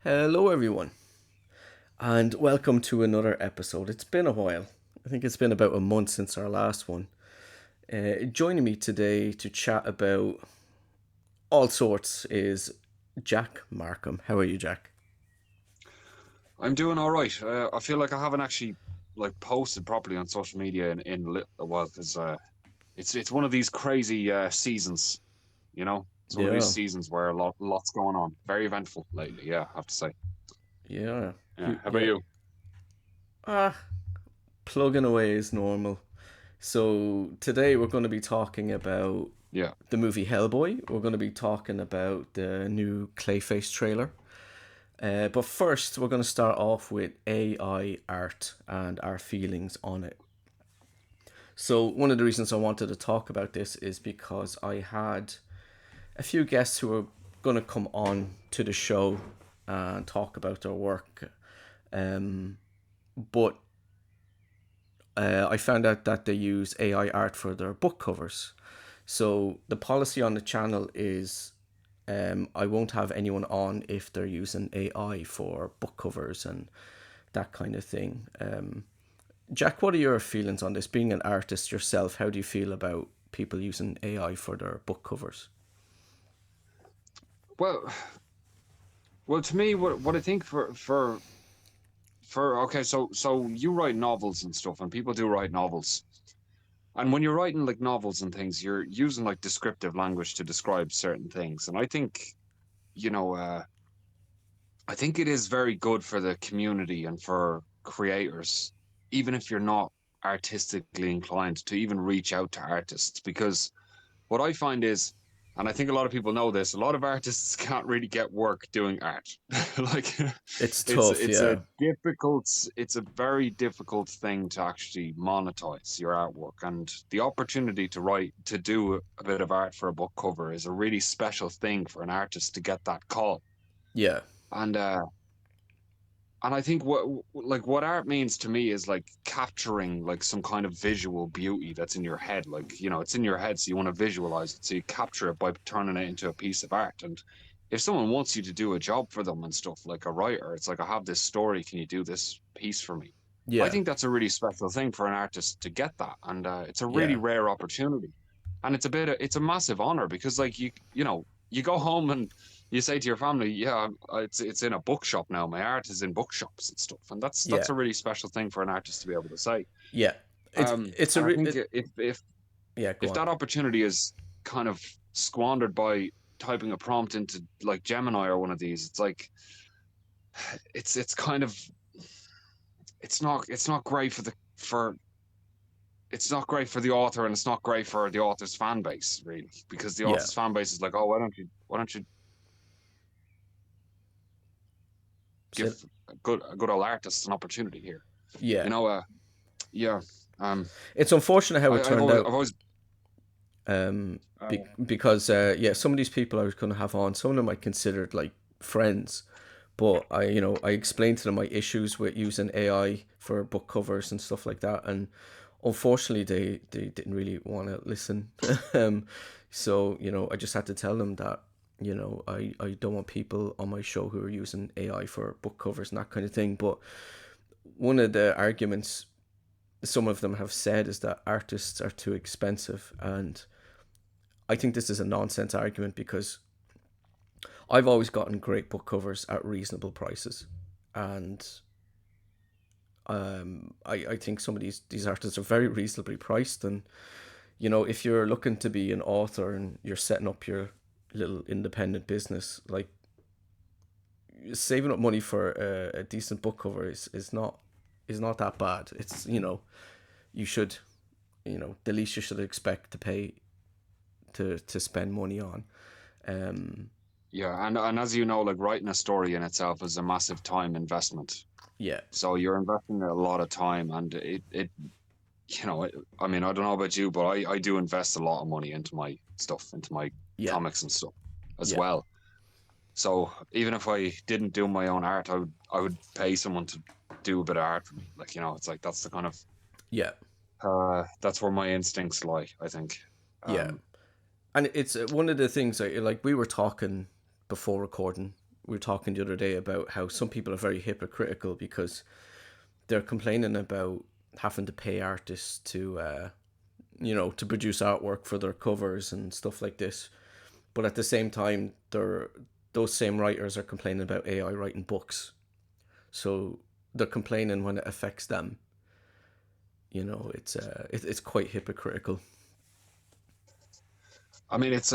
Hello, everyone, and welcome to another episode. It's been a while. I think it's been about a month since our last one. Joining me today to chat about all sorts is Jack Markham. How are you, Jack? I'm doing all right. I feel like I haven't actually like posted properly on social media in a while because it's one of these crazy seasons. You know, it's one of these Yeah, seasons where lots going on. Very eventful lately. Yeah, I have to say. yeah, Yeah. How about yeah. you? Ah, plugging away is normal. So today we're going to be talking about Yeah. the movie Hellboy. We're going to be talking about the new Clayface trailer. But first, we're going to start off with AI art and our feelings on it. So, one of the reasons I wanted to talk about this is because I had a few guests who were going to come on to the show and talk about their work. Um, but I found out that they use AI art for their book covers. So, the policy on the channel is I won't have anyone on if they're using AI for book covers and that kind of thing. Jack, what are your feelings on this? Being an artist yourself, how do you feel about people using AI for their book covers? Well, well, to me, what I think for okay, so you write novels and stuff, and people do write novels. And when you're writing like novels and things, you're using like descriptive language to describe certain things. And I think, you know, I think it is very good for the community and for creators, even if you're not artistically inclined, to even reach out to artists. Because what I find is, and I think a lot of people know this, a lot of artists can't really get work doing art. Like It's it's tough, it's a yeah. difficult, it's a very difficult thing to actually monetize your artwork. And the opportunity to write, to do a bit of art for a book cover is a really special thing for an artist to get that call. Yeah. And I think what art means to me is like capturing like some kind of visual beauty that's in your head. Like, it's in your head, so you want to visualize it. So you capture it by turning it into a piece of art. And if someone wants you to do a job for them and stuff, like a writer, it's like, I have this story. Can you do this piece for me? I Yeah. think that's a really special thing for an artist to get that. And it's a really Yeah. rare opportunity. And it's a massive honor because like you go home and you say to your family, "Yeah, it's in a bookshop now. My art is in bookshops and stuff," and that's Yeah. a really special thing for an artist to be able to say. Yeah. It's a And I think yeah, go if on. that opportunity is kind of squandered by typing a prompt into like Gemini or one of these, it's like it's kind of it's not great for it's not great for the author, and it's not great for the author's fan base, really, because the Yeah. author's fan base is like, oh, why don't you give So, a good old artist an opportunity here? yeah. You know, yeah. Um, It's unfortunate how it I've turned always, out. I've always, Because yeah, some of these people I was going to have on, some of them I considered like friends, but I explained to them my issues with using AI for book covers and stuff like that, and unfortunately they didn't really want to listen. So I just had to tell them that I don't want people on my show who are using AI for book covers and that kind of thing. But one of the arguments some of them have said is that artists are too expensive, and I think this is a nonsense argument because I've always gotten great book covers at reasonable prices, and I think some of these artists are very reasonably priced. And if you're looking to be an author and you're setting up your little independent business, like saving up money for a decent book cover is not that bad. It's you should the least you should expect to pay to spend money on. Um, yeah, and as you know, like writing a story in itself is a massive time investment. yeah, So you're investing a lot of time, and I mean, I don't know about you, but I do invest a lot of money into my stuff, into my yeah, comics and stuff as yeah, well. So even if I didn't do my own art, I would pay someone to do a bit of art for me. Like, it's like that's the kind of yeah, that's where my instincts lie, I think. yeah. Um, And it's one of the things like we were talking before recording. we were talking the other day about how some people are very hypocritical because they're complaining about having to pay artists to to produce artwork for their covers and stuff like this. But at the same time, those same writers are complaining about AI writing books. So they're complaining when it affects them. It's quite hypocritical. I mean, it's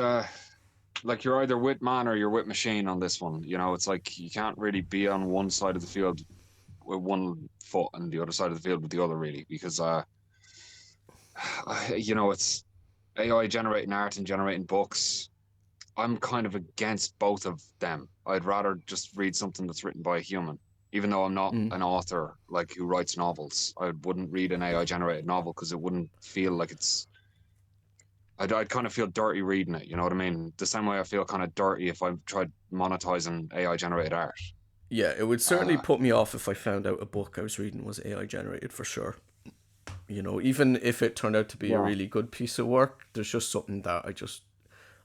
like you're either with man or you're with machine on this one. It's like you can't really be on one side of the field with one foot and the other side of the field with the other, really, because it's AI generating art and generating books. I'm kind of against both of them. I'd rather just read something that's written by a human, even though I'm not Mm. an author like who writes novels. I wouldn't read an AI generated novel because it wouldn't feel like it's. I'd kind of feel dirty reading it. You know what I mean? The same way I feel kind of dirty if I tried monetizing AI generated art. Yeah, it would certainly Uh, put me off if I found out a book I was reading was AI generated for sure. Even if it turned out to be a yeah. really good piece of work, there's just something that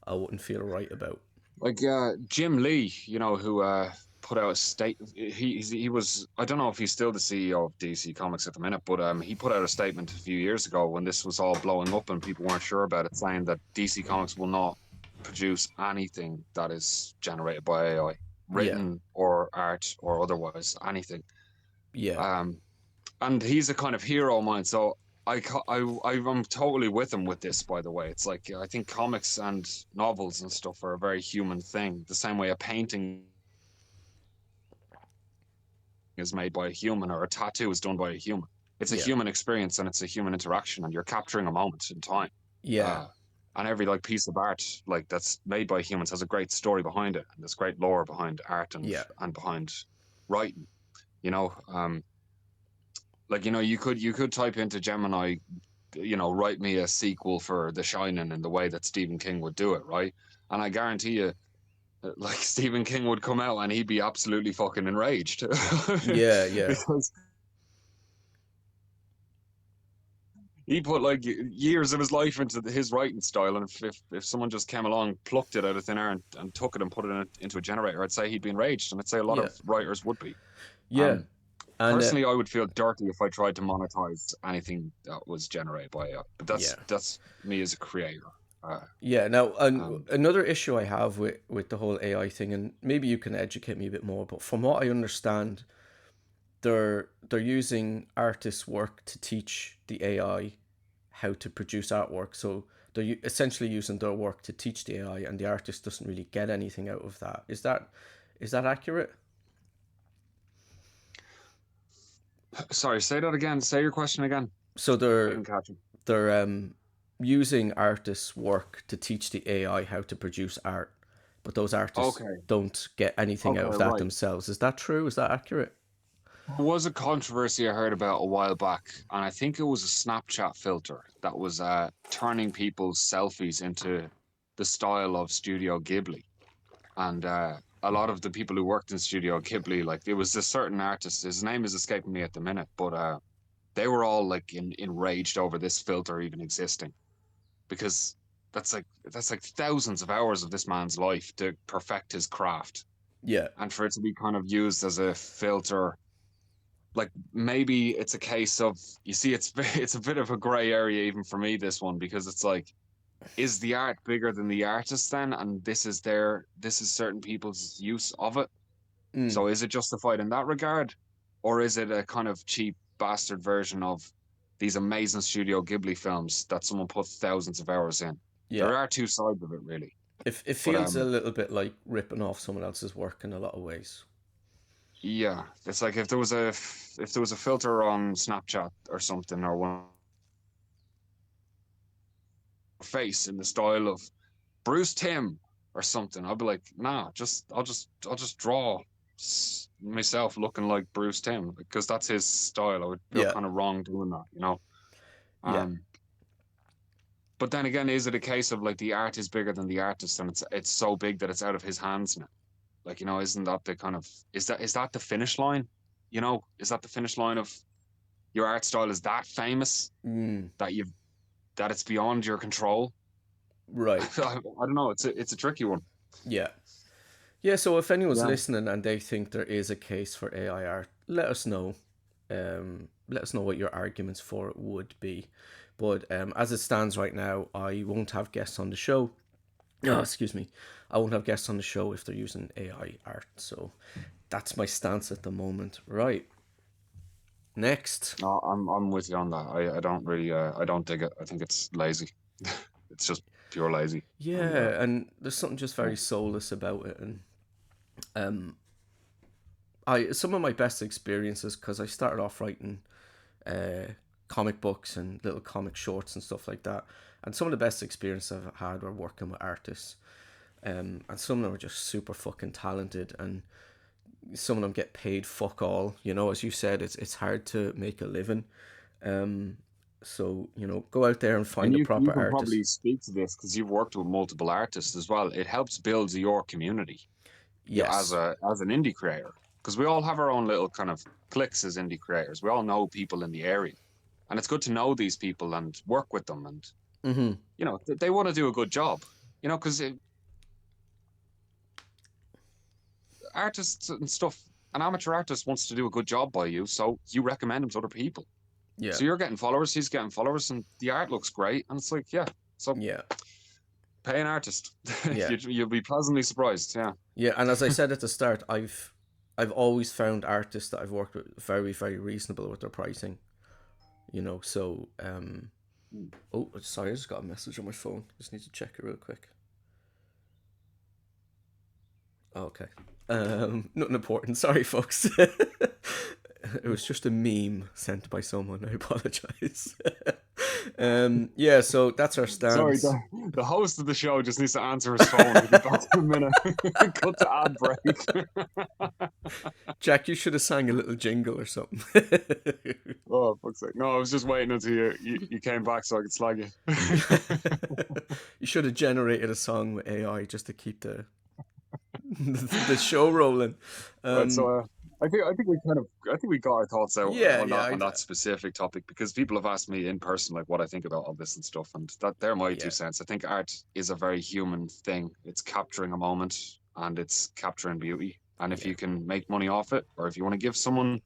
I wouldn't feel right about. Like Jim Lee, who put out a state. He was. I don't know if he's still the CEO of DC Comics at the minute, but he put out a statement a few years ago when this was all blowing up and people weren't sure about it, saying that DC Comics will not produce anything that is generated by AI, Yeah, written or art or otherwise, anything. yeah, Um, and he's a kind of hero of mine. So I'm totally with him with this. By the way, it's like I think comics and novels and stuff are a very human thing. The same way a painting is made by a human or a tattoo is done by a human. It's a yeah, human experience and it's a human interaction, and you're capturing a moment in time. yeah, Uh, and every like piece of art like that's made by humans has a great story behind it, and there's great lore behind art yeah, and behind writing. You know, like you could type into Gemini, write me a sequel for The Shining in the way that Stephen King would do it, right? And I guarantee you, like Stephen King would come out and he'd be absolutely fucking enraged yeah, yeah, because he put like years of his life into his writing style, and if someone just came along, plucked it out of thin air, and took it and put it into a generator, I'd say he'd be enraged, and I'd say a lot yeah, of writers would be. yeah. Um, And Personally, I would feel dirty if I tried to monetize anything that was generated by AI. But yeah, that's me as a creator. Uh, yeah. Now, um, another issue I have with the whole AI thing, and maybe you can educate me a bit more, but from what I understand, they're using artists' work to teach the AI how to produce artwork. So they're essentially using their work to teach the AI, and the artist doesn't really get anything out of that. Is that accurate? Sorry, say that again. Say your question again. So I they're didn't catch it. they're using artists' work to teach the AI how to produce art, but those artists Okay. don't get anything Okay. out of that Right. themselves. Is that true? Is that accurate? There was a controversy I heard about a while back, and I think it was a Snapchat filter that was turning people's selfies into the style of Studio Ghibli. And a lot of the people who worked in Studio Ghibli, like it was a certain artist, his name is escaping me at the minute, but they were all like enraged over this filter even existing, because that's like thousands of hours of this man's life to perfect his craft, Yeah. and for it to be kind of used as a filter, like maybe it's a case of, you see, it's a bit of a gray area even for me, this one, because it's like, is the art bigger than the artist then, and this is certain people's use of it, Mm. so is it justified in that regard, or is it a kind of cheap bastard version of these amazing Studio Ghibli films that someone put thousands of hours in? Yeah. There are two sides of it, really. It But feels a little bit like ripping off someone else's work in a lot of ways. yeah, it's like if there was a filter on Snapchat or something, or one face in the style of Bruce Timm or something, I'll be like, nah, I'll just draw myself looking like Bruce Timm, because that's his style. I would feel Yeah. kind of wrong doing that. Yeah. Um, but then again, is it a case of like the art is bigger than the artist, and it's so big that it's out of his hands now? Like, isn't that the kind of, is that the finish line? Is that the finish line of your art style is that famous Mm. that it's beyond your control? Right. I don't know. It's a tricky one. Yeah. Yeah, so if anyone's Yeah. listening and they think there is a case for AI art, let us know. Let us know what your arguments for it would be. But as it stands right now, I won't have guests on the show. Oh, excuse me. I won't have guests on the show if they're using AI art. So that's my stance at the moment. Right. Next. No, I'm with you on that. I don't really I don't dig it. I think it's lazy. It's just pure lazy. And Yeah, and there's something just yeah. very soulless about it. And I some of my best experiences, because I started off writing comic books and little comic shorts and stuff like that. And some of the best experiences I've had were working with artists. And some of them are just super fucking talented, and some of them get paid fuck all. You know, as you said, it's hard to make a living. So go out there and And find a you proper can artist. probably speak to this because you've worked with multiple artists as well. It helps build your community, as Yes. an indie creator, because we all have our own little kind of cliques as indie creators. We all know people in the area, and it's good to know these people and work with them. And Mm-hmm. they want to do a good job. Because artists and stuff, an amateur artist wants to do a good job by you, so you recommend him to other people. Yeah. So you're getting followers, he's getting followers, and the art looks great. And it's like, yeah, so Yeah. pay an artist. Yeah. You'll be pleasantly surprised. Yeah. Yeah. And as I said at the start, I've always found artists that I've worked with very, very reasonable with their pricing. So oh, sorry, I just got a message on my phone. Just need to check it real quick. Okay. Nothing important. Sorry, folks. It was just a meme sent by someone. I apologize. Yeah, so that's our Sorry, stance. the host of the show just needs to answer his phone. He'll be back in a minute. Cut to ad break. Jack, you should have sang a little jingle or something. Oh, fuck's sake. No, I was just waiting until you came back so I could slag you. You should have generated a song with AI just to keep the show rolling. Right, so Um, I think we got our thoughts out yeah, on yeah, that specific topic, because people have asked me in person like what I think about all this and stuff, and that they're my two yeah, cents. I think art is a very human thing. It's capturing a moment and it's capturing beauty. And if yeah. you can make money off it, or if you want to give someone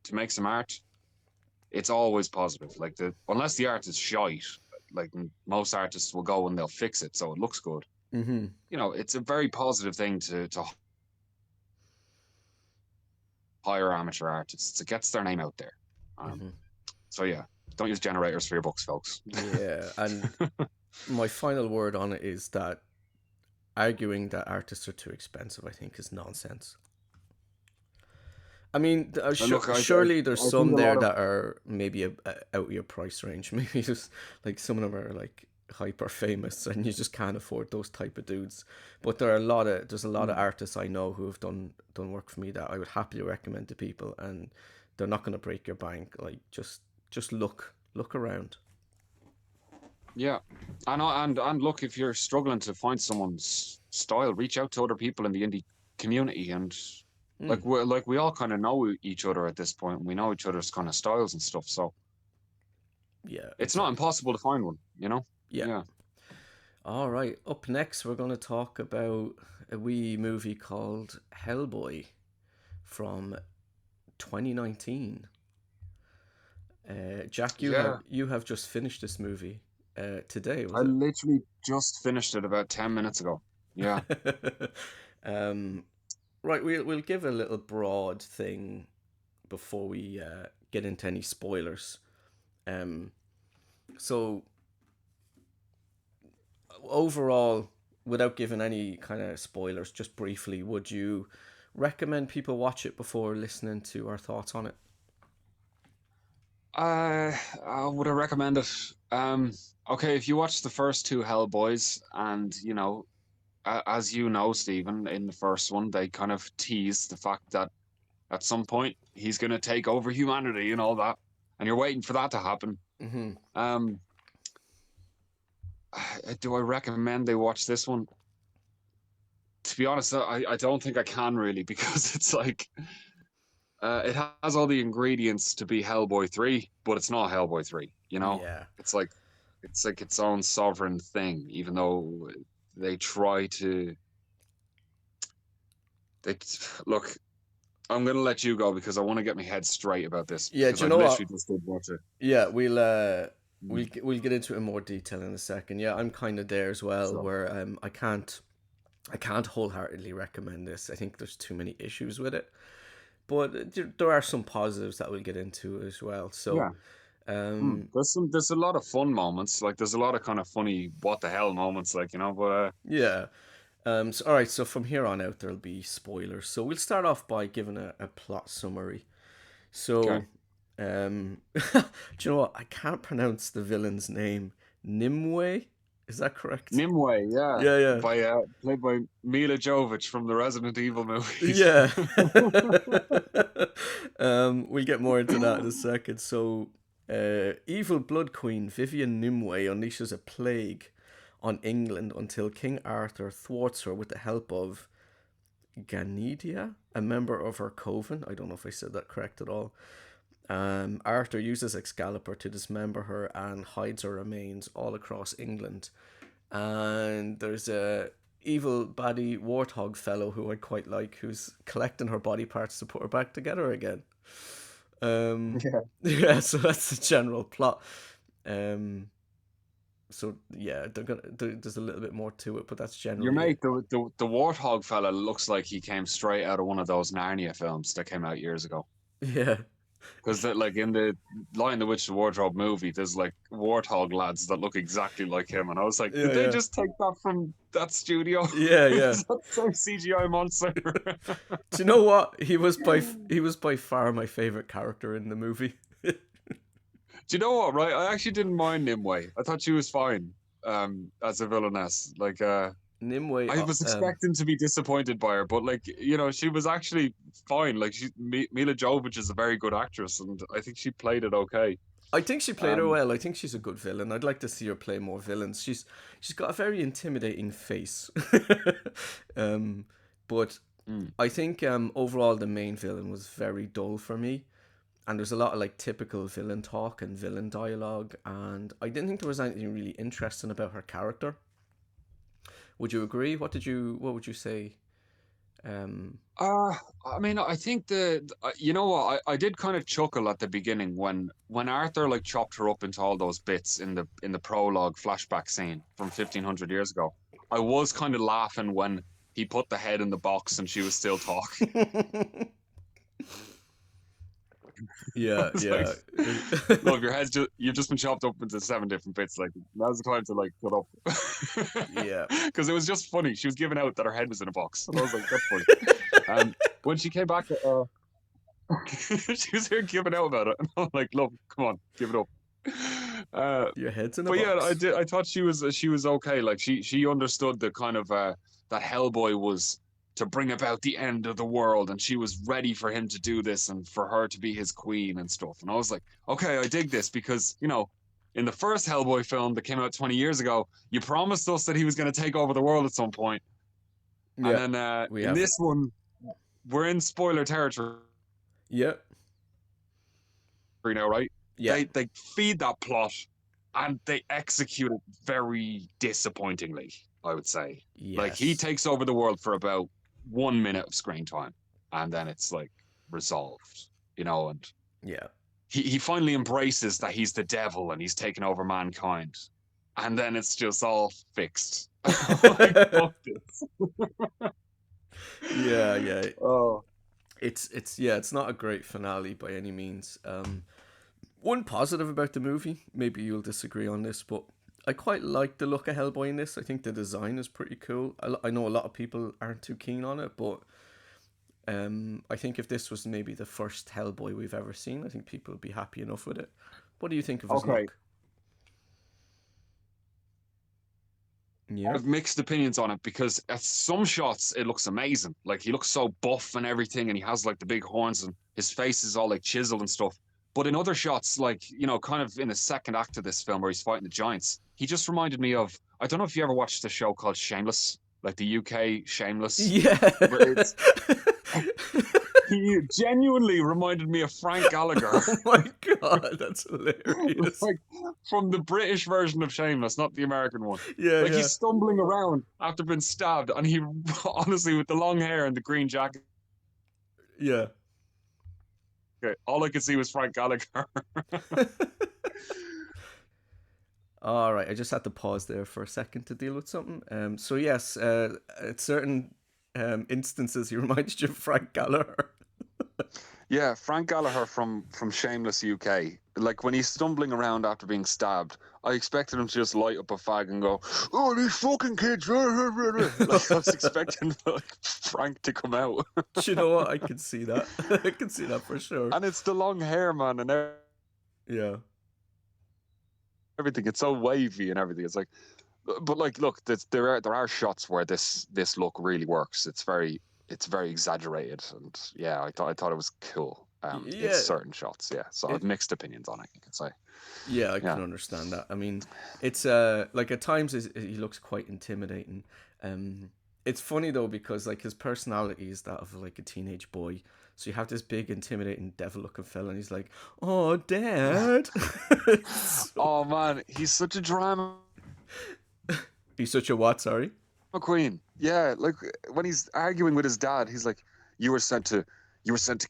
to make some art, it's always positive. Like unless the art is shite, like most artists will go and they'll fix it so it looks good. Mm-hmm. It's a very positive thing to hire amateur artists. It gets their name out there. Um, Mm-hmm. so yeah, don't use generators for your books, folks. Yeah, and my final word on it is that arguing that artists are too expensive, I think, is nonsense. I mean, And look, surely there's I think some a there lot of that are maybe out of your price range. Maybe just like some of them are like hyper famous, and you just can't afford those type of dudes. But there's a lot of artists I know who have done work for me that I would happily recommend to people, and they're not going to break your bank. Like just look around. yeah, and look, if you're struggling to find someone's style, reach out to other people in the indie community, and Mm, we all kind of know each other at this point. We know each other's kind of styles and stuff, so yeah, it's not exactly. impossible to find one. Yeah. Yeah. All right. Up next, we're going to talk about a wee movie called Hellboy from 2019. Jack, Yeah, you have just finished this movie today, I was it? literally just finished it about 10 minutes ago. Yeah. um, right, we'll give a little broad thing before we get into any spoilers. Um, so overall, without giving any kind of spoilers, just briefly, would you recommend people watch it before listening to our thoughts on it? Would I recommend it? Okay, if you watch the first two Hellboys, and as you know, Stephen, in the first one, they kind of tease the fact that at some point he's going to take over humanity and all that, and you're waiting for that to happen. Mm-hmm. Um, do I recommend they watch this one? To be honest, I don't think I can really because it's like it has all the ingredients to be Hellboy 3, but it's not Hellboy 3, Yeah. It's like its own sovereign thing, even though they try to Look, I'm gonna let you go because I want to get my head straight about this Yeah, because do you I know what? literally just did watch it. Yeah, we'll Mm. we'll get into it in more detail in a second. Yeah, I'm kind of there as well, So where I can't wholeheartedly recommend this. I think there's too many issues with it, but there are some positives that we'll get into as well. So, yeah, um, there's a lot of fun moments. Like there's a lot of kind of funny what the hell moments. Like but yeah. So, all right. So from here on out, there'll be spoilers. So we'll start off by giving a plot summary. okay. So, do you know what? I can't pronounce the villain's name. Nimue, is that correct? Nimue, yeah, Yeah, yeah, by played by Mila Jovovich from the Resident Evil movies. yeah. We'll get more into that in a second. So, evil blood queen Vivian Nimue unleashes a plague on England until King Arthur thwarts her with the help of Ganidia, a member of her coven. I don't know if I said that correct at all. Arthur uses Excalibur to dismember her and hides her remains all across England. And there's a evil baddie warthog fellow who I quite like, who's collecting her body parts to put her back together again. Yeah. Yeah, so that's the general plot. Um, so yeah, there's a little bit more to it, but that's Your generally it. mate, the warthog fella, looks like he came straight out of one of those Narnia films that came out years ago. Yeah, Because like in the Lion the Witch the Wardrobe movie, there's like warthog lads that look exactly like him, and I was like, did yeah, they yeah, just take that from that studio? yeah, yeah. Is that the same CGI monster? Do you know what? He was by far my favorite character in the movie. Do you know what? Right, I actually didn't mind Nimue. I thought she was fine as a villainess. Like Nimue, I was expecting to be disappointed by her, but like she was actually fine. Like Mila Jovovich is a very good actress, and I think she played it okay. I think she played her Um, well. I think she's a good villain. I'd like to see her play more villains. She's got a very intimidating face. um, but mm, I think overall the main villain was very dull for me, and there's a lot of like typical villain talk and villain dialogue, and I didn't think there was anything really interesting about her character. Would you agree? What would you say? Um, uh, I mean, I think you know what, I did kind of chuckle at the beginning when Arthur like chopped her up into all those bits in the prologue flashback scene from 1500 years ago. I was kind of laughing when he put the head in the box and she was still talking. I yeah, was like, yeah, look, you've just been chopped up into 7 different bits. Like now's the time to like cut yeah. up, because it was just funny. She was giving out that her head was in a box, and I was like, that's funny. When she came back, she was here giving out about it, and I'm like, look, come on, give it up. Your head's in a But yeah, I box. did. I thought she was okay. Like she understood the kind of that Hellboy was to bring about the end of the world, and she was ready for him to do this and for her to be his queen and stuff. And I was like, okay, I dig this because in the first Hellboy film that came out 20 years ago, you promised us that he was going to take over the world at some point, and Yeah, then we in haven't. this one, we're in spoiler territory Yeah, now, right? yeah. They feed that plot and they execute it very disappointingly, I would say. Like he Yes. takes over the world for about 1 minute of screen time, and then it's like resolved, and Yeah. he finally embraces that he's the devil and he's taken over mankind. And then it's just all fixed. Like fuck this. Yeah, yeah. Oh. It's yeah, it's not a great finale by any means. One positive about the movie, maybe you'll disagree on this, but I quite like the look of Hellboy in this. I think the design is pretty cool. I know a lot of people aren't too keen on it, but I think if this was maybe the first Hellboy we've ever seen, I think people would be happy enough with it. What do you think of his Okay. look? I Yeah. have mixed opinions on it because at some shots it looks amazing. Like he looks so buff and everything, and he has like the big horns, and his face is all like chiseled and stuff. But in other shots, like kind of in the second act of this film where he's fighting the giants, he just reminded me of, I don't know if you ever watched a show called Shameless, like the UK Shameless, Yeah. where it's He genuinely reminded me of Frank Gallagher. Oh my god, that's hilarious. Like from the British version of Shameless, not the American one. Yeah, Like yeah, he's stumbling around after being stabbed, and he honestly, with the long hair and the green jacket, yeah. all I could see was Frank Gallagher. All right, I just had to pause there for a second to deal with something. So yes, at certain instances, he reminded you of Frank Gallagher. Yeah, Frank Gallagher from Shameless UK. Like when he's stumbling around after being stabbed, I expected him to just light up a fag and go, "Oh, these fucking kids!" Like I was expecting like Frank to come out, Do you know what? I can see that. I can see that for sure. and it's the long hair, man, and Yeah. everything. It's so wavy and everything. It's like, but like, look, there are shots where this look really works. It's very exaggerated, and yeah, I thought it was cool. It's Yeah. certain shots, yeah. So I've It. mixed opinions on it, you could say. Yeah, I Yeah. can understand that. I mean, it's like at times he looks quite intimidating. It's funny though because like his personality is that of like a teenage boy. So you have this big, intimidating, devil-looking fella, and he's like, "Oh, Dad." So- Oh man, he's such a drama he's such a what? Sorry. queen. Yeah, like when he's arguing with his dad, he's like, "You were sent to,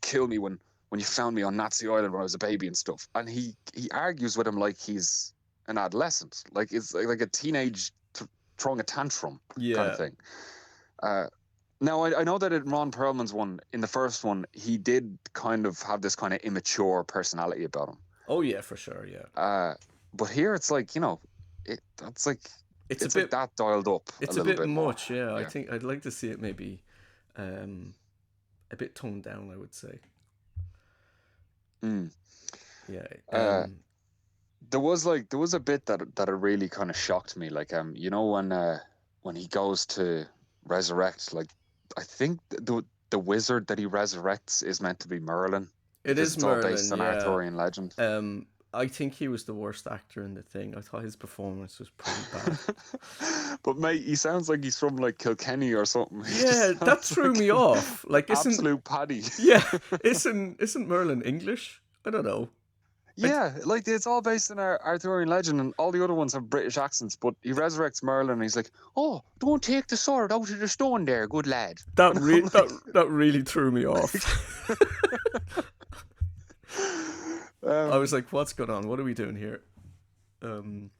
kill me when you found me on Nazi Island when I was a baby and stuff." And he argues with him like he's an adolescent, like it's like a teenage throwing a tantrum kind of Yeah. thing. Uh, Now I know that in Ron Perlman's one, in the first one, he did kind of have this kind of immature personality about him. Oh yeah, for sure. Yeah. But here it's like, it's like It's a it's like bit. that dialed up a It's a little bit bit more. much. Yeah. I Yeah. think I'd like to see it maybe, um, a bit toned down. I would say. Mm. Yeah. Uh, there was a bit that it really kind of shocked me. Like when he goes to resurrect, like I think the wizard that he resurrects is meant to be Merlin It because is it's all based Merlin. on Yeah. Arthurian legend. I think he was the worst actor in the thing. I thought his performance was pretty bad. But mate, he sounds like he's from like Kilkenny or something. He Yeah, just that sounds threw like me off. Like, isn't absolute paddy. yeah, isn't Merlin English? I don't know. I, Yeah, like it's all based on our Arthurian legend, and all the other ones have British accents. But he resurrects Merlin, and he's like, "Oh, don't take the sword out of the stone, there, good lad." that And re- I'm that like, that really threw me off. I was um, like, "What's going on? What are we doing here?" Um,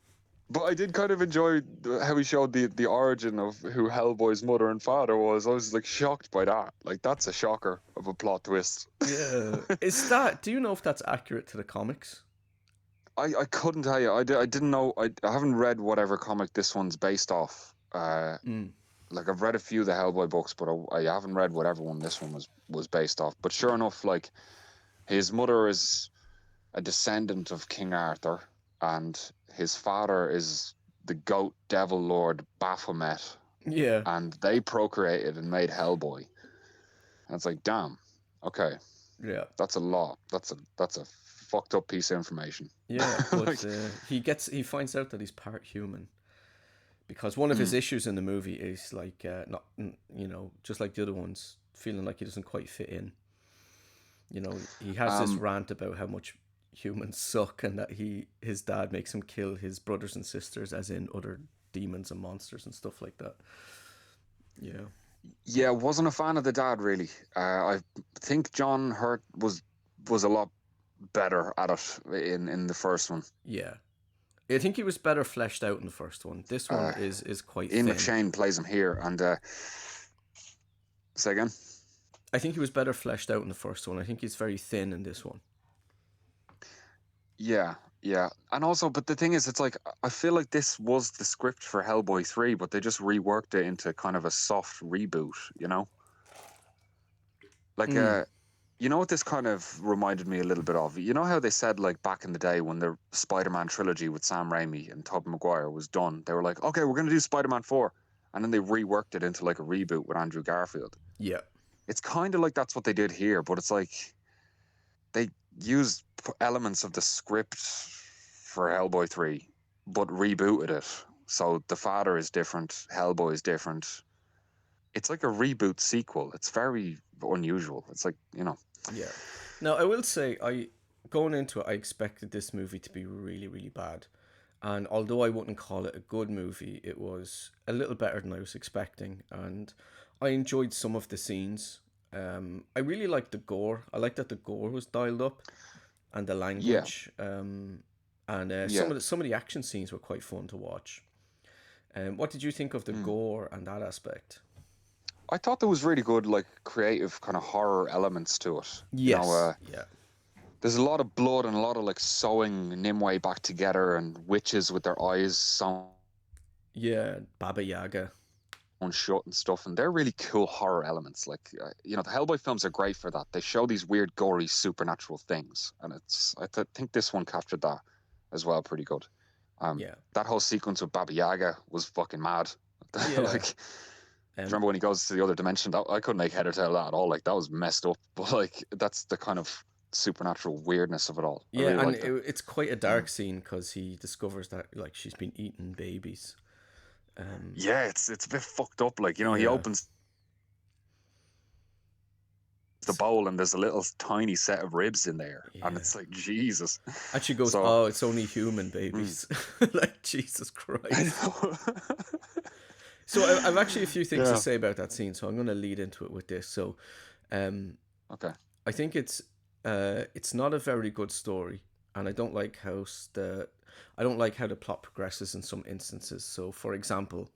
but I did kind of enjoy how he showed the origin of who Hellboy's mother and father was. I was like shocked by that. Like that's a shocker of a plot twist. yeah, is that? Do you know if that's accurate to the comics? I couldn't tell you. I didn't know. I haven't read whatever comic this one's based off. Mm. Like I've read a few of the Hellboy books, but I haven't read whatever one this one was based off. But sure enough, like his mother is a descendant of King Arthur, and his father is the goat devil lord Baphomet, Yeah, and they procreated and made Hellboy. And it's like, damn, okay, yeah, that's a lot. That's a fucked up piece of information. yeah. But Like, he finds out that he's part human. Because one of his mm, issues in the movie is like not just like the other ones, feeling like he doesn't quite fit in. He has this um, rant about how much humans suck and that his dad makes him kill his brothers and sisters, as in other demons and monsters and stuff like that. Yeah, yeah, wasn't a fan of the dad really. I think John Hurt was a lot better at it in the first one. yeah. I think he was better fleshed out in the first one. This one Uh, is quite Ian thin. McShane plays him here, and say again. I think he was better fleshed out in the first one. I think he's very thin in this one. Yeah, yeah, and also, but the thing is, it's like I feel like this was the script for Hellboy 3, but they just reworked it into kind of a soft reboot. Like Mm, you know what this kind of reminded me a little bit of? You know how they said like back in the day when the Spider-Man trilogy with Sam Raimi and Tobey Maguire was done, they were like, okay, we're gonna do Spider-Man 4, and then they reworked it into like a reboot with Andrew Garfield. yeah, It's kind of like that's what they did here, but it's like they used elements of the script for Hellboy 3, but rebooted it. So the father is different, Hellboy is different. It's like a reboot sequel. It's very, unusual. It's like, Yeah. Now I will say, I going into it, I expected this movie to be really, really bad, and although I wouldn't call it a good movie, it was a little better than I was expecting, and I enjoyed some of the scenes. I really liked the gore. I liked that the gore was dialed up, and the yeah, language. And yeah. some of the action scenes were quite fun to watch. What did you think of the Mm. gore and that aspect? I thought there was really good, like, creative kind of horror elements to it. Yes. Yeah. There's a lot of blood and a lot of like sewing Nimue back together and witches with their eyes sewn Yeah. Baba Yaga. shut and stuff, and they're really cool horror elements. Like, the Hellboy films are great for that. They show these weird, gory, supernatural things, and think this one captured that as well, pretty good. Yeah. That whole sequence with Baba Yaga was fucking mad. Yeah. Like, Um. remember when he goes to the other dimension? That I couldn't make head or tail of that at all. Like, that was messed up. But like, that's the kind of supernatural weirdness of it all. I Yeah, really and liked it. it's quite a dark scene because he discovers that like she's been eating babies. Um. Yeah, it's a bit fucked up. Like, he Yeah. opens the It's, bowl and there's a little tiny set of ribs in there, and yeah. it's like Jesus. And she goes, So "Oh, it's only human mm, babies." Like Jesus I Christ. know. So I've actually a few things to Yeah. say about that scene. So I'm going to lead into it with this. So, um, Okay. I think it's not a very good story, and I don't like how the plot progresses in some instances. So, for example,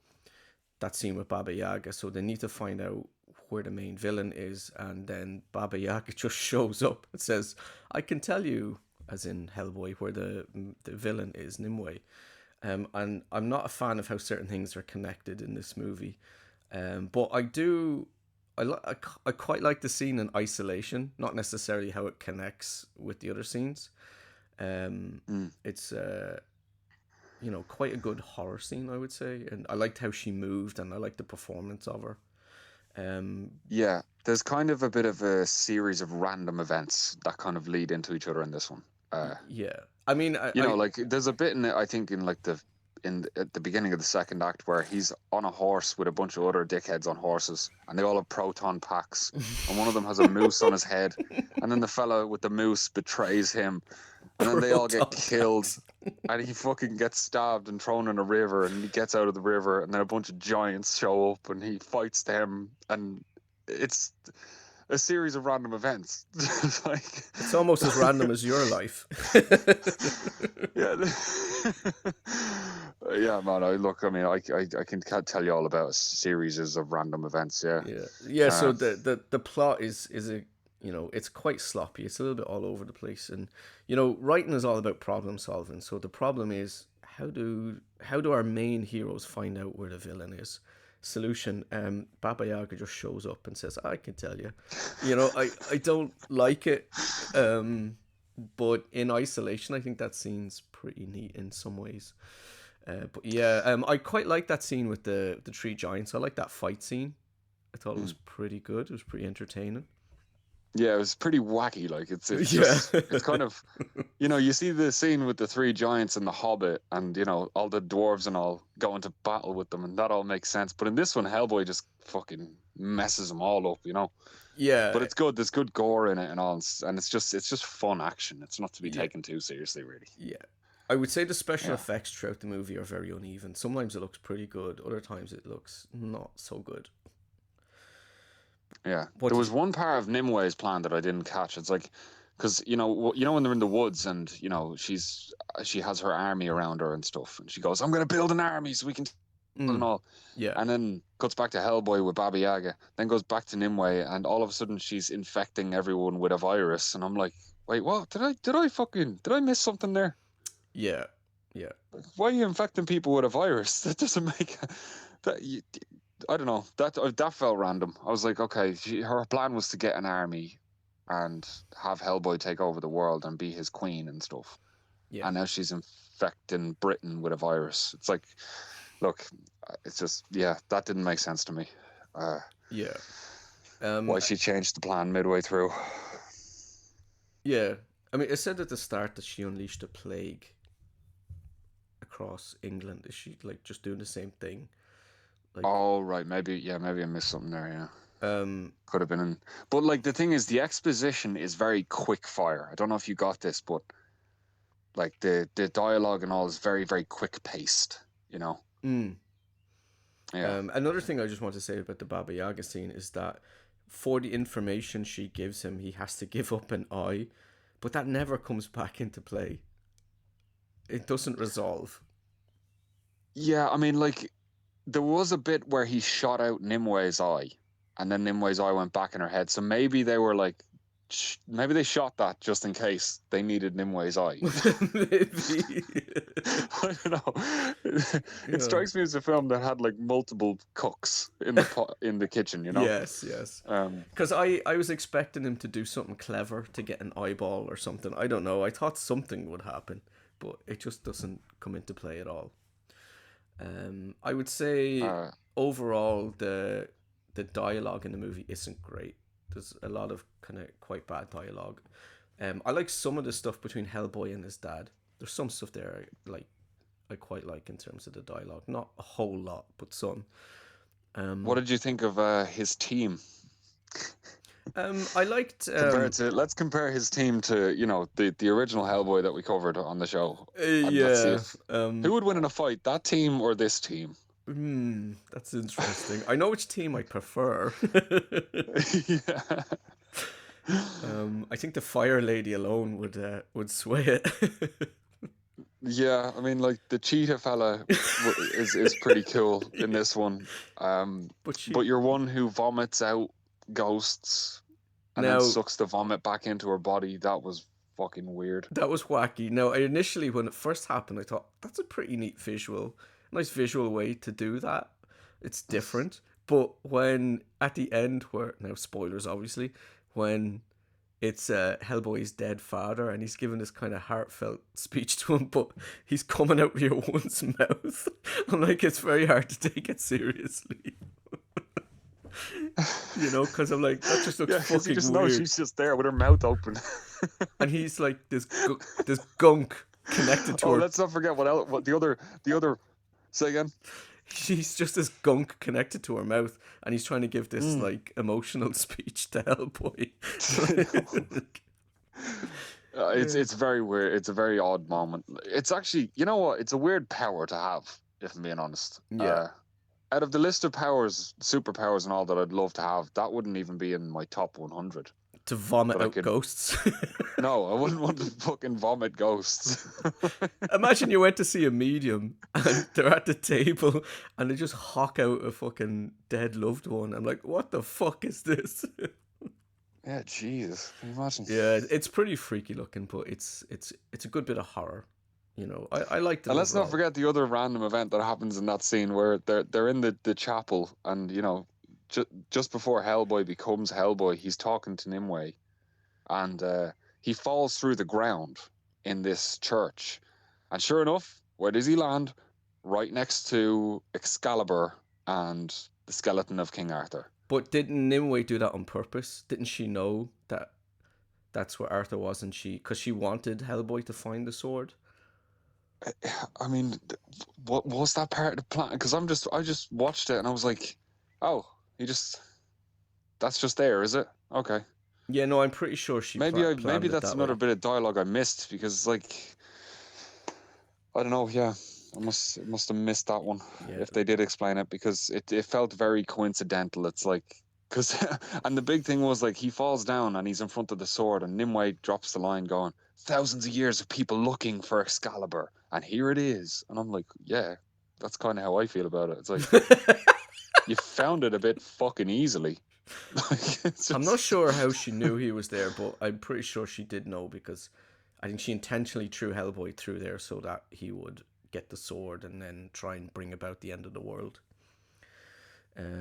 that scene with Baba Yaga. So they need to find out where the main villain is, and then Baba Yaga just shows up and says, "I can tell you," as in Hellboy, where the villain is, Nimue. And I'm not a fan of how certain things are connected in this movie. But I do. I quite like the scene in isolation, not necessarily how it connects with the other scenes. Mm. It's quite a good horror scene, I would say, and I liked how she moved, and I liked the performance of her. Um, Yeah, there's kind of a bit of a series of random events that kind of lead into each other in this one. yeah, I mean, Like, there's a bit in it, I think, in like at the beginning of the second act where he's on a horse with a bunch of other dickheads on horses, and they all have proton packs, and one of them has a moose on his head, and then the fella with the moose betrays him, and then they all get proton killed, packs. and he fucking gets stabbed and thrown in a river, and he gets out of the river, and then a bunch of giants show up, and he fights them, and it's a series of random events. Like, It's almost as random as your life. yeah, yeah, man. I mean, I can can't tell you all about series of random events. Yeah, Yeah, yeah. So uh, the plot is a it's quite sloppy. It's a little bit all over the place, and writing is all about problem solving. So the problem is how do our main heroes find out where the villain is? Solution: Baba Yaga just shows up and says, "I can tell you." I don't like it, but in isolation, I think that scene's pretty neat in some ways. But yeah, I quite like that scene with the three giants. I like that fight scene. I thought it was mm. pretty good. It was pretty entertaining. Yeah, it was pretty wacky. Like, Yeah. it's kind of, you see the scene with the three giants and the Hobbit, and all the dwarves and all go into battle with them, and that all makes sense. But in this one, Hellboy just fucking messes them all up. But Yeah. it's good. There's good gore in it and all, and it's just fun action. It's not to be Yeah. taken too seriously, really. Yeah. I would say the special Yeah. effects throughout the movie are very uneven. Sometimes it looks pretty good, other times it looks not so good. Yeah, What there did was you one part of Nimue's plan that I didn't catch. It's like, because when they're in the woods and she has her army around her and stuff, and she goes, "I'm gonna build an army so we can and mm, all," yeah. and then cuts back to Hellboy with Baba Yaga, then goes back to Nimue, and all of a sudden she's infecting everyone with a virus, and I'm like, wait, what? Did I miss something there? Yeah. Yeah. Why are you infecting people with a virus? That doesn't make that. I don't know. That felt random. I was like, okay, her plan was to get an army and have Hellboy take over the world and be his queen and stuff. Yeah. And now she's infecting Britain with a virus. It's like, look, it's just, yeah, that didn't make sense to me. Uh, Yeah. why she changed the plan midway through. Yeah. I mean, it said at the start that she unleashed a plague across England. Is she like just doing the same thing? Like, Oh, right. Maybe I missed something there. Yeah. Could have been in. But like the thing is, the exposition is very quick fire. I don't know if you got this, but like the dialogue and all is very very quick paced. You know. Mm. Yeah. Another thing I just want to say about the Baba Yaga scene is that for the information she gives him, he has to give up an eye, but that never comes back into play. It doesn't resolve. Yeah. I mean, like there was a bit where he shot out Nimwe's eye, and then Nimwe's eye went back in her head. So maybe they were like, maybe they shot that just in case they needed Nimwe's eye. Maybe. I don't know. It Yeah. strikes me as a film that had like multiple cooks in the pot, in the kitchen. You know. Yes, yes. Um, Because I was expecting him to do something clever to get an eyeball or something. I don't know. I thought something would happen, but it just doesn't come into play at all. I would say uh, overall the dialogue in the movie isn't great. There's a lot of kind of quite bad dialogue. I like some of the stuff between Hellboy and his dad. There's some stuff there I quite like in terms of the dialogue. Not a whole lot, but some. what did you think of his team? I liked. Compared to, let's compare his team to, you know, the original Hellboy that we covered on the show, and let's see Yeah. if who would win in a fight, that team or this team. That's interesting. I know which team I prefer. Yeah. I think the Fire Lady alone would sway it. Yeah, I mean, like the cheetah fella is pretty cool in this one. But But she you're one who vomits out ghosts and then now sucks the vomit back into her body. That was fucking weird. that was wacky. Now, I initially when it first happened, I thought that's a pretty neat visual, nice visual way to do that. It's different, but when at the end, where now spoilers obviously, when it's Hellboy's dead father, and he's giving this kind of heartfelt speech to him, but he's coming out of your one's mouth. I'm like, it's very hard to take it seriously, because I'm like, that just looks Yeah, because you fucking just know weird. she's just there with her mouth open. And he's like this gunk connected to Oh, her. let's not forget what the other say again. She's just this gunk connected to her mouth, and he's trying to give this Mm. like emotional speech to Hellboy. It's very weird. It's a very odd moment. It's actually, you know what? It's a weird power to have, if I'm being honest. Yeah, Out of the list of powers, superpowers, and all that I'd love to have, that wouldn't even be in my top 100. to vomit That I out could. ghosts. No, I wouldn't want to fucking vomit ghosts. Imagine you went to see a medium and they're at the table and they just hawk out a fucking dead loved one. I'm like, what the fuck is this? Yeah, jeez. Can you imagine? Yeah, it's pretty freaky looking, but it's a good bit of horror. I liked it And let's not overall. forget the other random event that happens in that scene where they're in the chapel, and you know, just before Hellboy becomes Hellboy, he's talking to Nimue, and he falls through the ground in this church, and sure enough, where does he land? Right next to Excalibur and the skeleton of King Arthur. But didn't Nimue do that on purpose? Didn't she know that that's where Arthur was, and because she wanted Hellboy to find the sword? I mean, what was that part of the plan? Because I just watched it and I was like, oh, he just that's just there, is it? Okay. Yeah, no, I'm pretty sure she Maybe planned it that's that another way. bit of dialogue I missed because like I don't know, yeah. I must have missed that one Yeah, if they did explain it because it felt very coincidental. It's like because and the big thing was like he falls down and he's in front of the sword and Nimue drops the line going thousands of years of people looking for Excalibur and here it is and I'm like yeah that's kind of how I feel about it. It's like you found it a bit fucking easily. Like it's I'm not just sure how she knew he was there, but I'm pretty sure she did know because I think she intentionally threw Hellboy through there so that he would get the sword and then try and bring about the end of the world.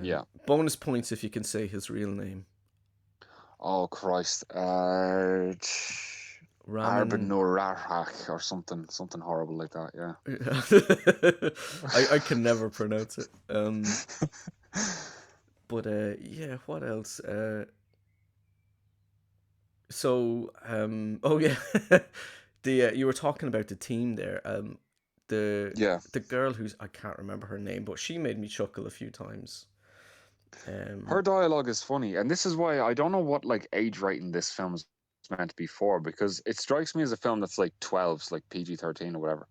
yeah. Bonus points if you can say his real name. Oh Christ. Ramen. Arbinurarhak or something horrible like that. Yeah. I can never pronounce it. But yeah, what else? Oh yeah, the you were talking about the team there. The Yeah. the girl who's I can't remember her name, but she made me chuckle a few times. Um, Her dialogue is funny, and this is why I don't know what like age rating this film is meant to be for, because it strikes me as a film that's like 12s, like PG-13 or whatever.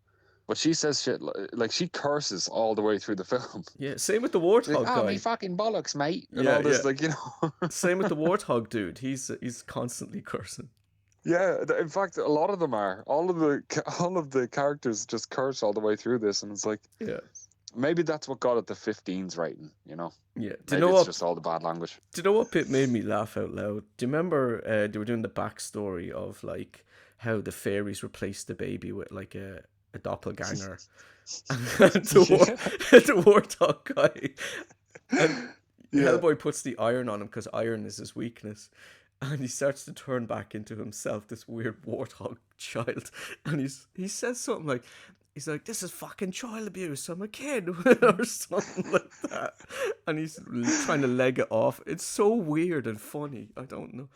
But she says shit like she curses all the way through the film. yeah, same with the She's like, warthog "Oh, me guy. fucking bollocks, mate," and Yeah, all yeah. this, like, you know. Same with the warthog dude. He's constantly cursing. Yeah, in fact, a lot of them are. All of the characters just curse all the way through this, and it's like Yeah, maybe that's what got it the 15s rating. You know, yeah. maybe it's just all the bad language. Do you know what bit made me laugh out loud? Do you remember they were doing the backstory of like how the fairies replaced the baby with like a doppelganger, and Yeah, the warthog guy, and yeah. Hellboy puts the iron on him because iron is his weakness, and he starts to turn back into himself, this weird warthog child, and he says something like. He's like, "This is fucking child abuse. I'm a kid," or something like that, and he's trying to leg it off. It's so weird and funny. I don't know,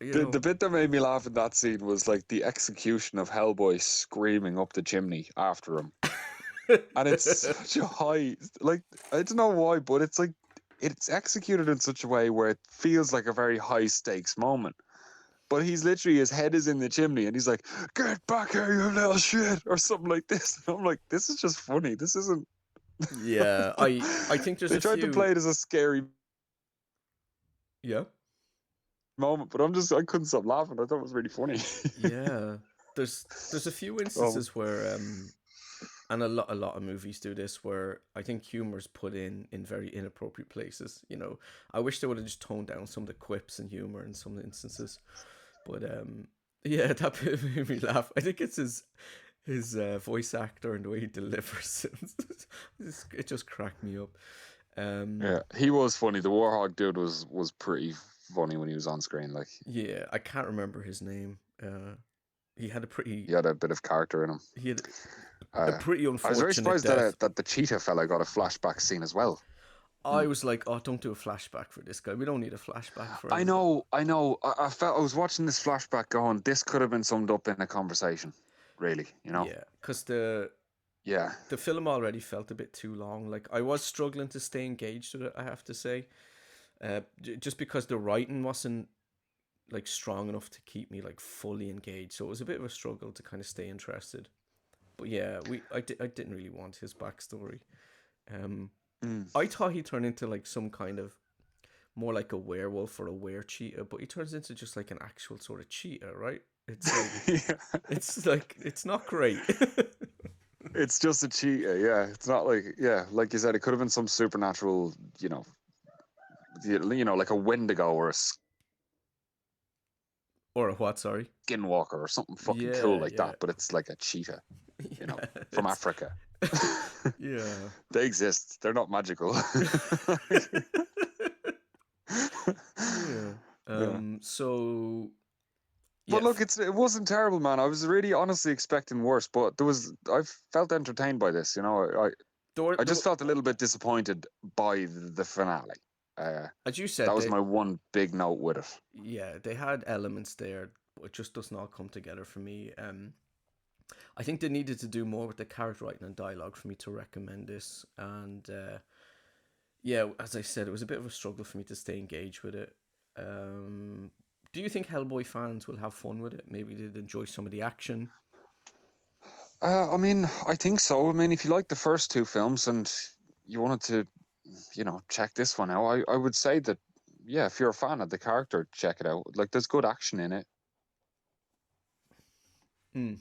you The know. bit that made me laugh in that scene was like the execution of Hellboy screaming up the chimney after him, and it's such a high, like, I don't know why, but it's like it's executed in such a way where it feels like a very high stakes moment. But he's literally, his head is in the chimney and he's like, "Get back here, you little shit," or something like this. And I'm like, this is just funny. This isn't. Yeah, I think there's They a tried to play few. it as a scary Yeah, moment, but I couldn't stop laughing. I thought it was really funny. yeah. There's a few um, instances where and a lot of movies do this where I think humor's put in very inappropriate places. You know, I wish they would have just toned down some of the quips and humor in some instances. But yeah, that bit made me laugh. I think it's his voice actor and the way he delivers it. It just cracked me up. Um, yeah, he was funny. The Warhawk dude was pretty funny when he was on screen. Like, yeah, I can't remember his name. He had a he pretty had a bit of character in him. he had a Uh, pretty I was very unfortunate surprised that death. that the cheetah fella got a flashback scene as well. I Mm. was like, oh, don't do a flashback for this guy. We don't need a flashback for I him. But know, I know. I felt I was watching this flashback going, this could have been summed up in a conversation, really, you know? yeah, because the Yeah. the film already felt a bit too long. Like I was struggling to stay engaged with it. I have to say, just because the writing wasn't like strong enough to keep me like fully engaged. So it was a bit of a struggle to kind of stay interested. But yeah, I didn't really want his backstory. Um, Mm. I thought he turned into like some kind of more like a werewolf or a were cheetah, but he turns into just like an actual sort of cheetah, right? It's like Yeah. it's not great. It's just a cheetah, yeah. It's not like, yeah, like you said, it could have been some supernatural, like a Wendigo or a Or a what? Sorry. skinwalker or something fucking cool Yeah, like yeah, that, but it's like a cheetah, yeah. from It's Africa. yeah. They exist. They're not magical. Yeah. Yeah. So But yeah, look, it wasn't terrible, man. I was really honestly expecting worse, but I felt entertained by this. there were, I there just were, felt a little bit disappointed by the finale. Uh, as you that said, was my one big note with it. they had elements there, but it just doesn't all come together for me. I think they needed to do more with the character writing and dialogue for me to recommend this. And yeah, as I said, it was a bit of a struggle for me to stay engaged with it. Do you think Hellboy fans will have fun with it? Maybe they'd enjoy some of the action. I mean, I think so. I mean, if you like the first two films and you wanted to, check this one out, I would say that, yeah, if you're a fan of the character, check it out. Like, there's good action in it, Hmm.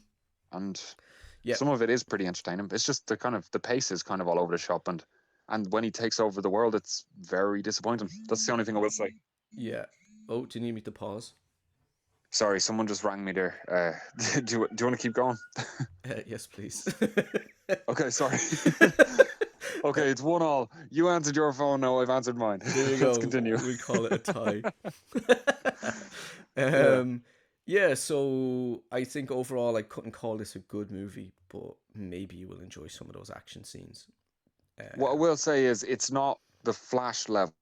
and Yeah, some of it is pretty entertaining. It's just the pace is kind of all over the shop, and when he takes over the world, it's very disappointing. That's the only thing I will say. yeah. Oh, do you need me to pause? Sorry, someone just rang me there. Do you want to keep going? Yes, please. Okay, sorry. Okay, it's 1-1. You answered your phone. Now I've answered mine. There you Let's go. continue. We call it a tie. Yeah. um, yeah, so I think overall I couldn't call this a good movie, but maybe you will enjoy some of those action scenes. What I Uh, will say is it's not the Flash level,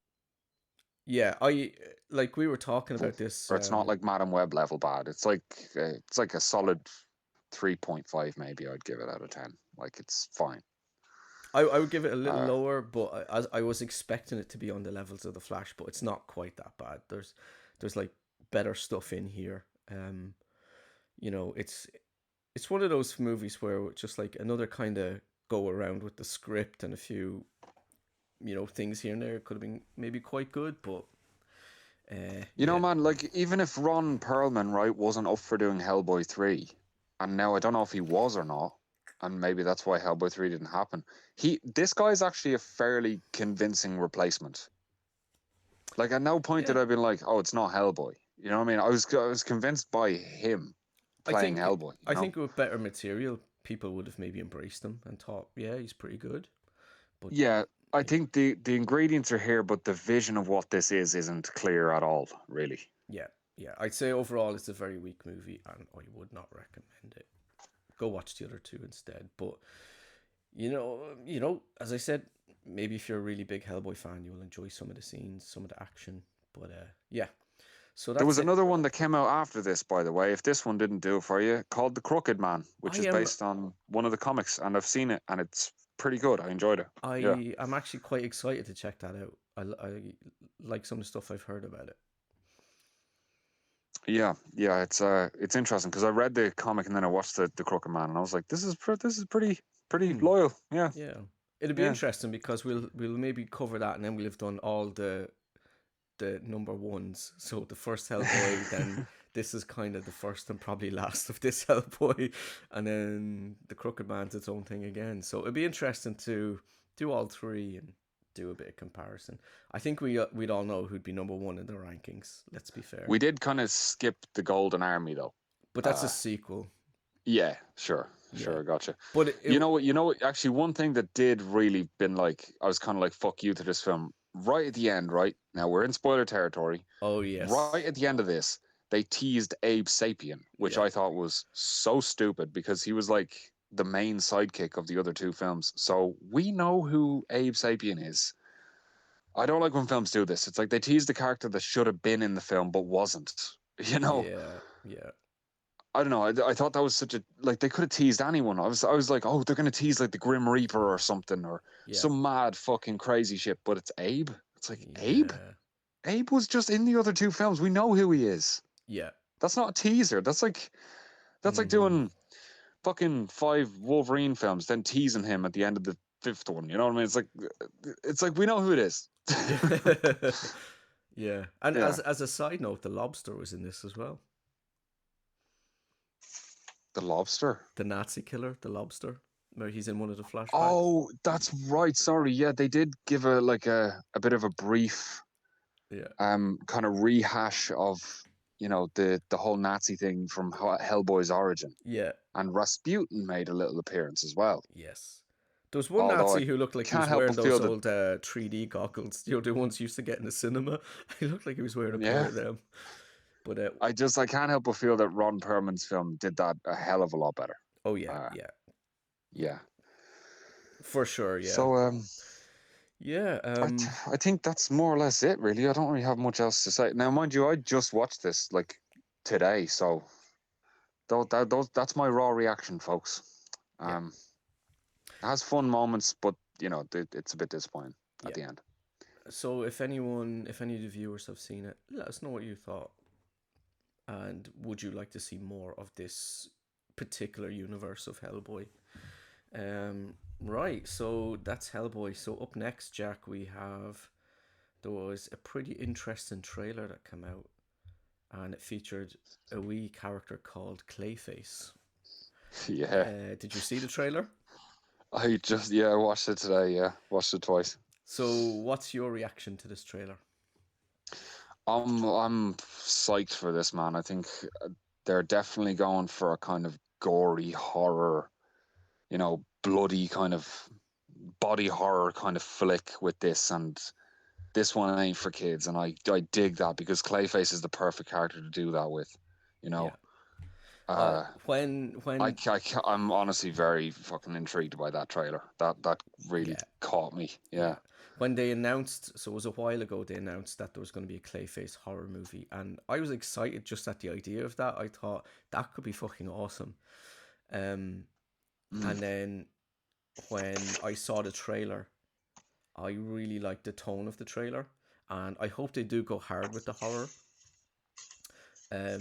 yeah, I like we were talking about this. or it's not like Madam Web level bad. It's like a solid 3.5 maybe. I'd give it out of 10. Like, it's fine. I would give it a little Uh, lower, but I was expecting it to be on the levels of the Flash, but it's not quite that bad. There's like better stuff in here. You know, it's one of those movies where just like another kind of go around with the script and a few, you know, things here and there could have been maybe quite good, but you know, yeah, man, like even if Ron Perlman, right, wasn't up for doing Hellboy 3, and now I don't know if he was or not, and maybe that's why Hellboy 3 didn't happen. This guy's actually a fairly convincing replacement. Like at no point did yeah. I been like, oh, it's not Hellboy. You know what I mean? I was convinced by him I playing think Hellboy, you I know? think with better material, people would have maybe embraced him and thought, yeah, he's pretty good. But Yeah, I yeah, think the ingredients are here, but the vision of what this is isn't clear at all, really. yeah, yeah. I'd say overall it's a very weak movie, and I would not recommend it. Go watch the other two instead. But as I said, maybe if you're a really big Hellboy fan, you will enjoy some of the scenes, some of the action. But yeah. So There that's was it. another one that came out after this, by the way, if this one didn't do it for you, called The Crooked Man, I which is am based on one of the comics, and I've seen it, and it's pretty good. I enjoyed it. Yeah. I am actually quite excited to check that out. I like some of the stuff I've heard about it. Yeah, it's interesting because I read the comic and then I watched the Crooked Man, and I was like, this is pretty Hmm. loyal. Yeah, Yeah, it'll be yeah. interesting because we'll maybe cover that, and then we'll have done all the number ones. So the first Hellboy, then this is kind of the first and probably last of this Hellboy, and then the Crooked Man's its own thing again. So it'd be interesting to do all three and do a bit of comparison. I think we'd all know who'd be number one in the rankings. Let's be fair, We did kind of skip the Golden Army though. but that's a Uh, sequel. yeah, sure, Yeah, sure, gotcha. but You know what? Actually, one thing that did really been like, I was kind of like, fuck you to this film. Right at the end, right now we're in spoiler territory. oh Right yes, at the end of this, they teased Abe Sapien, which yeah, I thought was so stupid because he was like the main sidekick of the other two films. So we know who Abe Sapien is. I don't like when films do this. It's like they tease the character that should have been in the film but wasn't. You know, yeah, yeah, I don't know. I thought that was such a like they could have teased anyone. I was like, oh, they're gonna tease like the Grim Reaper or something or yeah, some mad fucking crazy shit. But it's Abe. It's like Abe. yeah, Abe was just in the other two films. We know who he is. yeah. That's not a teaser. That's like Mm-hmm. doing fucking five Wolverine films, then teasing him at the end of the fifth one. You know what I mean? It's like we know who it is. Yeah. Yeah. And Yeah, as a side note, the lobster was in this as well. the lobster. The Nazi killer, the lobster, where he's in one of the flashbacks. Oh, that's right. Sorry. Yeah, they did give a bit of a brief Yeah. kind of rehash of the whole Nazi thing from Hellboy's origin, Yeah. and Rasputin made a little appearance as well. Yes. There was one Although I Nazi who looked like he can't was help wearing but those feel that, old 3D goggles, the ones you used to get in the cinema. He looked like he was wearing a pair yeah, of them. But I can't help but feel that Ron Perlman's film did that a hell of a lot better. oh yeah, Uh, yeah, yeah. for sure, yeah, So yeah. I think that's more or less it, really. I don't really have much else to say. Now, mind you, I just watched this like today, so that's my raw reaction, folks. Yeah, It has fun moments, but it's a bit disappointing at yeah. the end. So if any of the viewers have seen it, let us know what you thought. And would you like to see more of this particular universe of Hellboy? Right, so that's Hellboy. So up next, Jack, there was a pretty interesting trailer that came out, and it featured a wee character called Clayface. Yeah, Did you see the trailer? I watched it today. Yeah, watched it twice. So what's your reaction to this trailer? I'm psyched for this, man. I think they're definitely going for a kind of gory horror, bloody kind of body horror kind of flick with this, and this one ain't for kids, and I dig that because Clayface is the perfect character to do that with, you Yeah. know. Uh, When I'm honestly very fucking intrigued by that trailer. That really yeah, caught me. yeah. Yeah. When they announced, so it was a while ago, they announced that there was going to be a Clayface horror movie, and I was excited just at the idea of that. I thought that could be fucking awesome. Um, Mm. and then when I saw the trailer, I really liked the tone of the trailer, and I hope they do go hard with the horror. Um,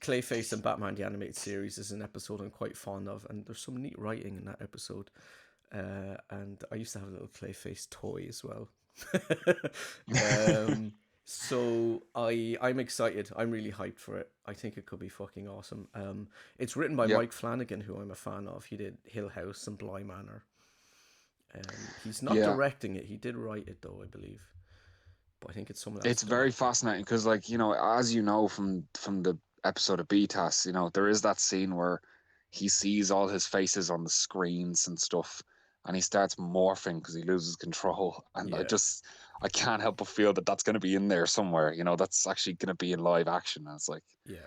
Clayface and Batman the Animated Series is an episode I'm quite fond of, and there's some neat writing in that episode. And I used to have a little Clayface toy as well. um, so I'm excited. I'm really hyped for it. I think it could be fucking awesome. It's written by Yeah, Mike Flanagan, who I'm a fan of. He did Hill House and Bly Manor. He's not yeah. directing it. He did write it though, I believe. But I think it's someone else It's very directing. fascinating because, like, as you know from the episode of BTAS, there is that scene where he sees all his faces on the screens and stuff, and he starts morphing because he loses control. And Yeah, I can't help but feel that that's going to be in there somewhere. That's actually going to be in live action. And it's like yeah.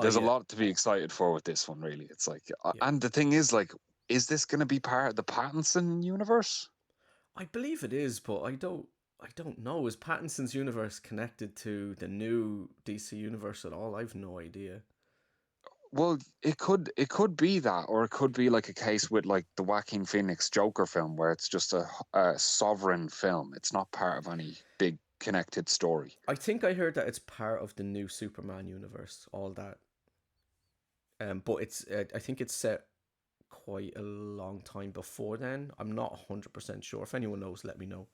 there's a I lot to be excited for with this one. Really, it's like, yeah. and the thing is, like, is this going to be part of the Pattinson universe? I believe it is, but I don't know. Is Pattinson's universe connected to the new DC universe at all? I've no idea. Well, it could be that, or it could be like a case with like the Joaquin Phoenix Joker film, where it's just a sovereign film. It's not part of any big connected story. I think I heard that it's part of the new Superman universe, all that. But I think it's set quite a long time before then. I'm not 100% sure. If anyone knows, let me know.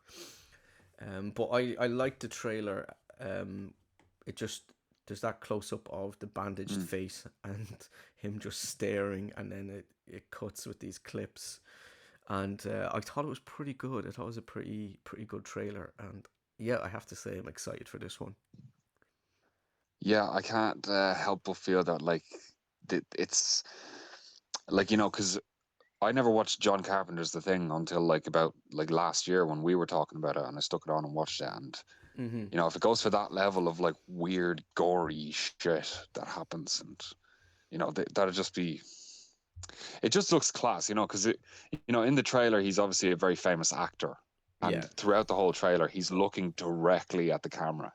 But I like the trailer. It just there's that close up of the bandaged Mm. face and him just staring, and then it cuts with these clips. And I thought it was pretty good. I thought it was a pretty good trailer, and yeah, I have to say I'm excited for this one. Yeah, I can't help but feel that like it's like because I never watched John Carpenter's The Thing until like about like last year when we were talking about it, and I stuck it on and watched it, and Mm-hmm. if it goes for that level of like weird, gory shit that happens, and that'd just be it just looks class, because in the trailer he's obviously a very famous actor, and Yeah. throughout the whole trailer he's looking directly at the camera,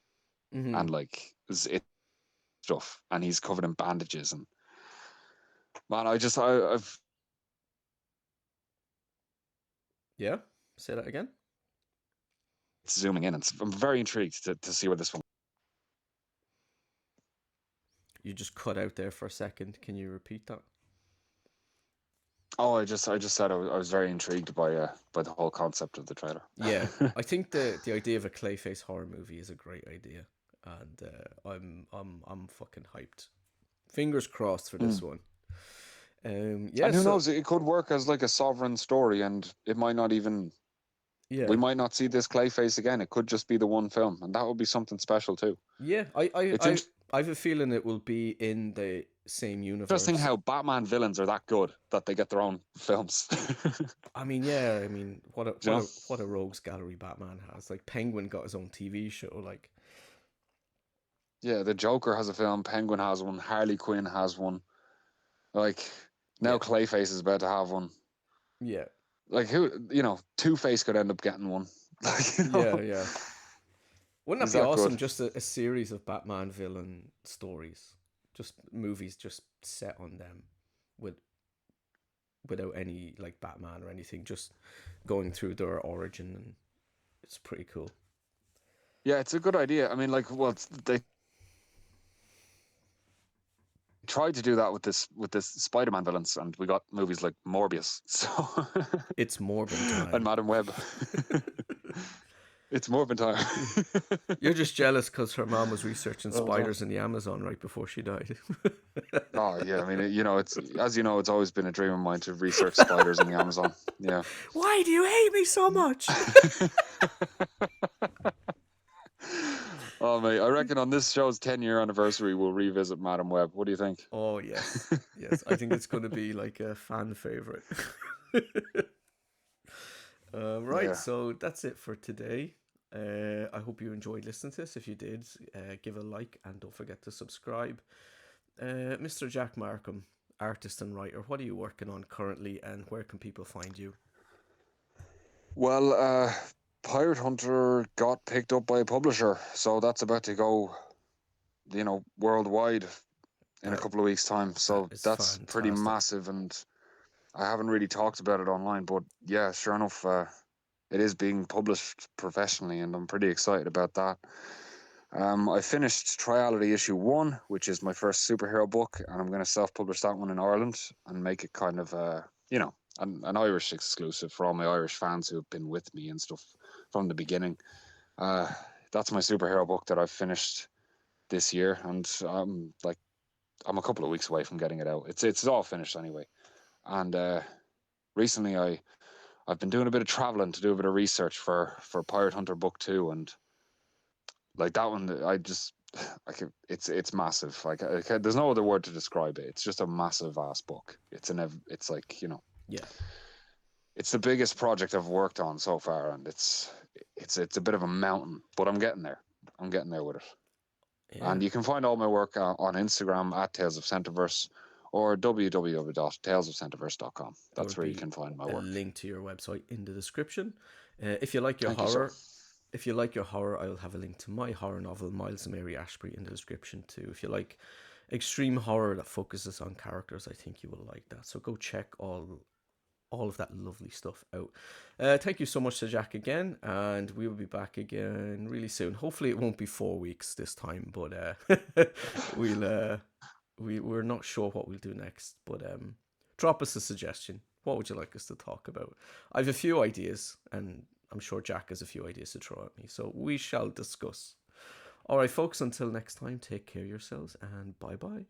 Mm-hmm. and like it stuff, and he's covered in bandages, and man, I've Yeah. Say that again. zooming in, and I'm very intrigued to see where this one. You just cut out there for a second. Can you repeat that? Oh, I just said I was very intrigued by the whole concept of the trailer. Yeah, I think the idea of a Clayface horror movie is a great idea, and I'm fucking hyped. Fingers crossed for this Mm. one. Yeah. And who So knows? It could work as like a sovereign story, and it might not even. We yeah, might not see this Clayface again. It could just be the one film, and that would be something special too. yeah. I I It's I I have a feeling it will be in the same interesting universe. how Batman villains are that good that they get their own films. I mean, yeah. I mean, what a You what know? a what a rogues gallery Batman has. Like Penguin got his own TV show. Like Yeah, the Joker has a film, Penguin has one, Harley Quinn has one. Like now yeah, Clayface is about to have one. yeah, Like Two Face could end up getting one. Like yeah, yeah. Wouldn't that he's be that good. awesome? Just a series of Batman villain stories, just movies just set on them, with without any like Batman or anything, just going through their origin, and it's pretty cool. Yeah, it's a good idea. I mean, like, well, they tried to do that with this Spider-Man villains, and we got movies like Morbius, so It's Morbin and time. Madam Web. It's Morbin time. You're just jealous because her mom was researching Oh no. spiders in the Amazon right before she died. Oh yeah, I mean, it's as you know, it's always been a dream of mine to research spiders in the Amazon. Yeah. Why do you hate me so much? Oh mate, I reckon on this show's 10-year anniversary we'll revisit Madam Web. What do you think? Oh yes, yes. I think it's going to be like a fan favorite. Right, Yeah. so that's it for today. I hope you enjoyed listening to this. If you did, give a like and don't forget to subscribe. Mr. Jack Markham, artist and writer, what are you working on currently, and where can people find you? Well, Pirate Hunter got picked up by a publisher, so that's about to go, worldwide in a That couple of weeks' time. that So is that's pretty fantastic. massive, and I haven't really talked about it online, but yeah, sure enough, it is being published professionally, and I'm pretty excited about that. I finished Triality issue 1, which is my first superhero book, and I'm going to self-publish that one in Ireland and make it kind of, an Irish exclusive for all my Irish fans who have been with me and stuff from the beginning. Uh, that's my superhero book that I've finished this year, and I'm a couple of weeks away from getting it out. It's all finished anyway. And recently, I've been doing a bit of traveling to do a bit of research for Pirate Hunter Book 2, and like that one, I just like it's massive. There's no other word to describe it. It's just a massive ass book. It's like, Yeah, it's the biggest project I've worked on so far, and it's a bit of a mountain, but I'm getting there. I'm getting there with it. yeah. And you can find all my work on Instagram at Tales of Centaverse or www.talesofcentaverse.com. There will That's where you be can find my a work. link to your website in the description. If you like your Thank you, sir. horror, if you like your horror, I'll have a link to my horror novel, Miles and Mary Ashbury, in the description too. If you like extreme horror that focuses on characters, I think you will like that. So go check all of that lovely stuff out. Thank you so much to Jack again, and we will be back again really soon. Hopefully, it won't be 4 weeks this time, but we'll we're not sure what we'll do next. But drop us a suggestion. What would you like us to talk about? I have a few ideas, and I'm sure Jack has a few ideas to throw at me. So we shall discuss. All right, folks. Until next time, take care of yourselves, and bye bye.